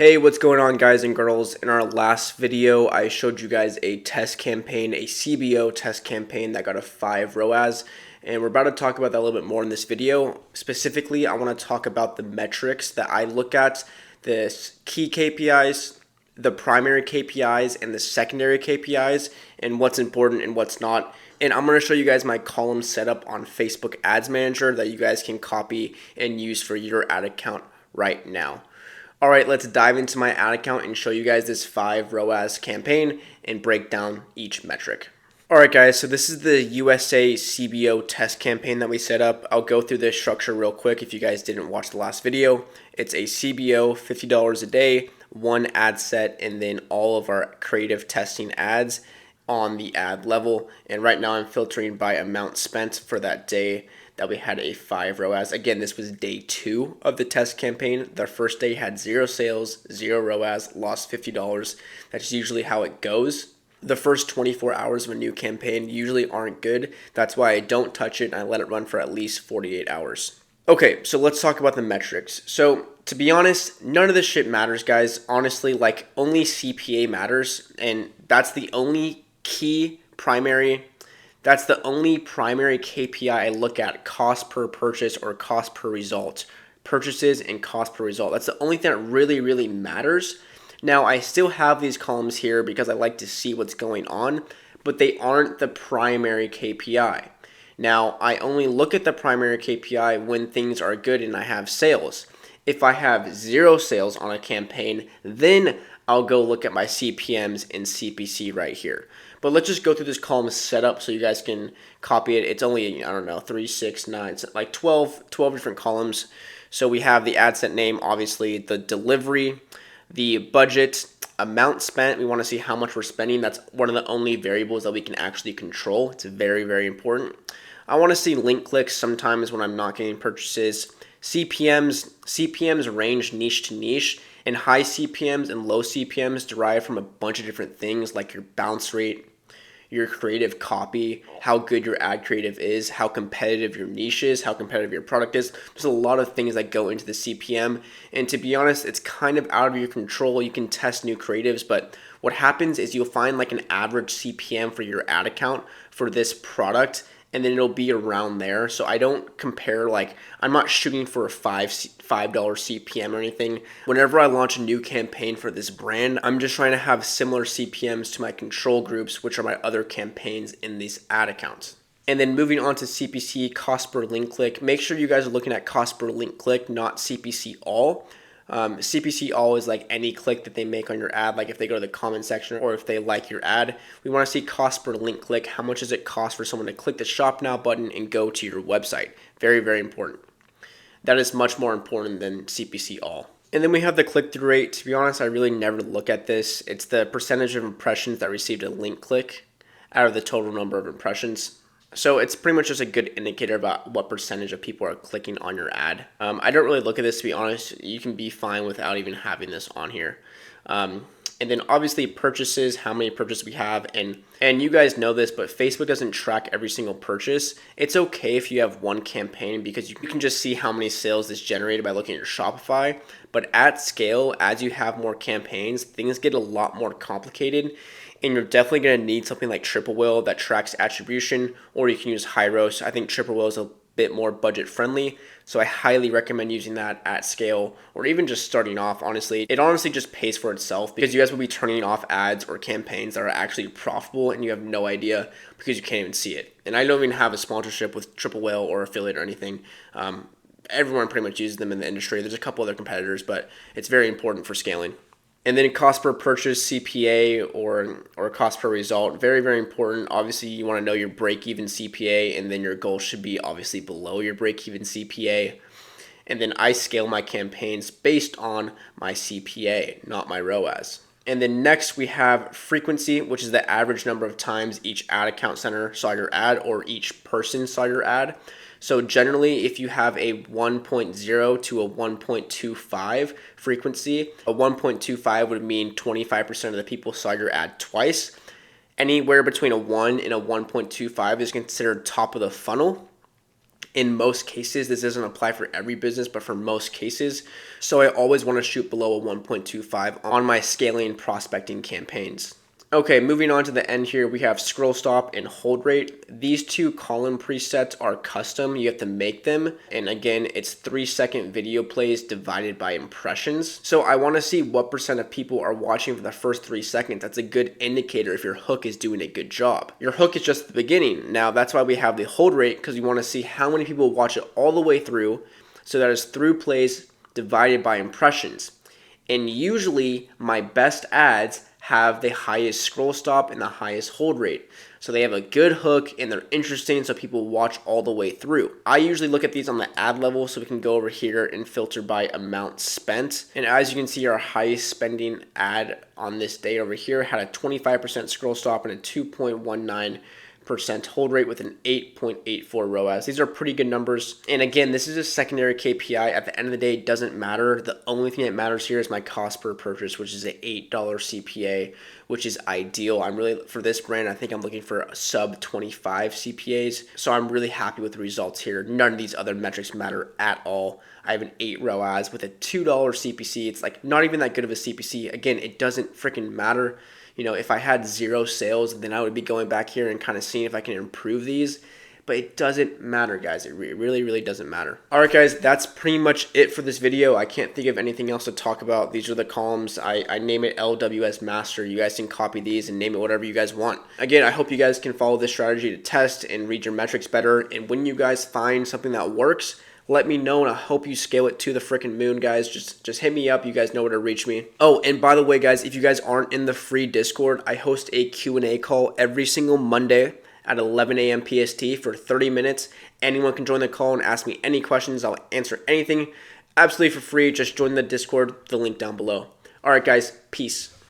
Hey, what's going on, guys and girls? In our last video, I showed you guys a test campaign, a CBO test campaign that got a 5 ROAS, and we're about to talk about that a little bit more in this video. Specifically, I want to talk about the metrics that I look at, the key KPIs, the primary KPIs, and the secondary KPIs, and what's important and what's not. And I'm going to show you guys my column setup on Facebook Ads Manager that you guys can copy and use for your ad account right now. All right, let's dive into my ad account and show you guys this 5 ROAS campaign and break down each metric. All right, guys, so this is the USA CBO test campaign that we set up. I'll go through this structure real quick if you guys didn't watch the last video. It's a CBO, $50 a day, one ad set, and then all of our creative testing ads on the ad level. And right now I'm filtering by amount spent for that day that we had a 5 ROAS. Again, this was day 2 of the test campaign. The first day had 0 sales, 0 ROAS, lost $50. That's usually how it goes. The first 24 hours of a new campaign usually aren't good. That's why I don't touch it and I let it run for at least 48 hours. Okay, so let's talk about the metrics. So to be honest, none of this shit matters, guys. Honestly, like only CPA matters, and that's the only primary KPI I look at, cost per purchase or cost per result. Purchases and cost per result. That's the only thing that really matters. Now, I still have these columns here because I like to see what's going on, but they aren't the primary KPI. Now, I only look at the primary KPI when things are good and I have sales. If I have 0 sales on a campaign, then I'll go look at my CPMs and CPC right here. But let's just go through this column setup so you guys can copy it. It's only, I don't know, 3, 6, 9, like 12 different columns. So we have the ad set name, obviously, the delivery, the budget, amount spent. We want to see how much we're spending. That's one of the only variables that we can actually control. It's very important. I want to see link clicks sometimes when I'm not getting purchases. CPMs range niche to niche, and high CPMs and low CPMs derive from a bunch of different things like your bounce rate, your creative copy, how good your ad creative is, how competitive your niche is, how competitive your product is. There's a lot of things that go into the CPM, and to be honest, it's kind of out of your control. You can test new creatives, but what happens is you'll find like an average CPM for your ad account for this product, and then it'll be around there. So I don't compare, like, I'm not shooting for a $5 CPM or anything. Whenever I launch a new campaign for this brand, I'm just trying to have similar CPMs to my control groups, which are my other campaigns in these ad accounts. And then moving on to CPC, cost per link click. Make sure you guys are looking at cost per link click, not CPC all. CPC all is like any click that they make on your ad, like if they go to the comment section or if they like your ad. We want to see cost per link click. How much does it cost for someone to click the shop now button and go to your website? Very important. That is much more important than CPC all. And then we have the click-through rate. To be honest, I really never look at this. It's the percentage of impressions that received a link click out of the total number of impressions. So it's pretty much just a good indicator about what percentage of people are clicking on your ad. I don't really look at this, to be honest. You can be fine without even having this on here. And then obviously purchases, how many purchases we have. And you guys know this, but Facebook doesn't track every single purchase. It's okay if you have one campaign because you can just see how many sales this generated by looking at your Shopify. But at scale, as you have more campaigns, things get a lot more complicated. And you're definitely going to need something like Triple Whale that tracks attribution, or you can use Hyros. I think Triple Whale is a bit more budget friendly, so I highly recommend using that at scale, or even just starting off. Honestly, it honestly just pays for itself because you guys will be turning off ads or campaigns that are actually profitable and you have no idea because you can't even see it. And I don't even have a sponsorship with Triple Whale or affiliate or anything. Everyone pretty much uses them in the industry. There's a couple other competitors, but it's very important for scaling. And then cost per purchase CPA or cost per result, very important. Obviously, you want to know your break-even CPA, and then your goal should be obviously below your break-even CPA. And then I scale my campaigns based on my CPA, not my ROAS. And then next we have frequency, which is the average number of times each ad account center saw your ad or each person saw your ad. So generally, if you have a 1.0 to a 1.25 frequency, a 1.25 would mean 25% of the people saw your ad twice. Anywhere between a 1 and a 1.25 is considered top of the funnel. in most cases. This doesn't apply for every business, but for most cases. So I always want to shoot below a 1.25 on my scaling prospecting campaigns. Okay, moving on to the end here, we have scroll stop and hold rate. These two column presets are custom. You have to make them. And again, it's 3-second video plays divided by impressions. So I want to see what percent of people are watching for the first 3 seconds. That's a good indicator if your hook is doing a good job. Your hook is just the beginning. Now, that's why we have the hold rate, because you want to see how many people watch it all the way through. So that is through plays divided by impressions. And usually my best ads have the highest scroll stop and the highest hold rate. So they have a good hook and they're interesting, so people watch all the way through. I usually look at these on the ad level, so we can go over here and filter by amount spent. And as you can see, our highest spending ad on this day over here had a 25% scroll stop and a 2.19% hold rate with an 8.84 ROAS. These are pretty good numbers. And again, this is a secondary KPI. At the end of the day, it doesn't matter. The only thing that matters here is my cost per purchase, which is an $8 CPA, which is ideal. I'm really, for this brand, I think I'm looking for a sub 25 CPAs. So I'm really happy with the results here. None of these other metrics matter at all. I have an 8 ROAS with a $2 CPC. It's like not even that good of a CPC. Again, it doesn't freaking matter. You know, if I had 0 sales, then I would be going back here and kind of seeing if I can improve these. But it doesn't matter, guys. It really, really doesn't matter. All right, guys, that's pretty much it for this video. I can't think of anything else to talk about. These are the columns. I name it LWS Master. You guys can copy these and name it whatever you guys want. Again, I hope you guys can follow this strategy to test and read your metrics better. And when you guys find something that works, let me know, and I hope you scale it to the freaking moon, guys. Just hit me up. You guys know where to reach me. Oh, and by the way, guys, if you guys aren't in the free Discord, I host a Q&A call every single Monday at 11 a.m. PST for 30 minutes. Anyone can join the call and ask me any questions. I'll answer anything absolutely for free. Just join the Discord, the link down below. All right, guys, peace.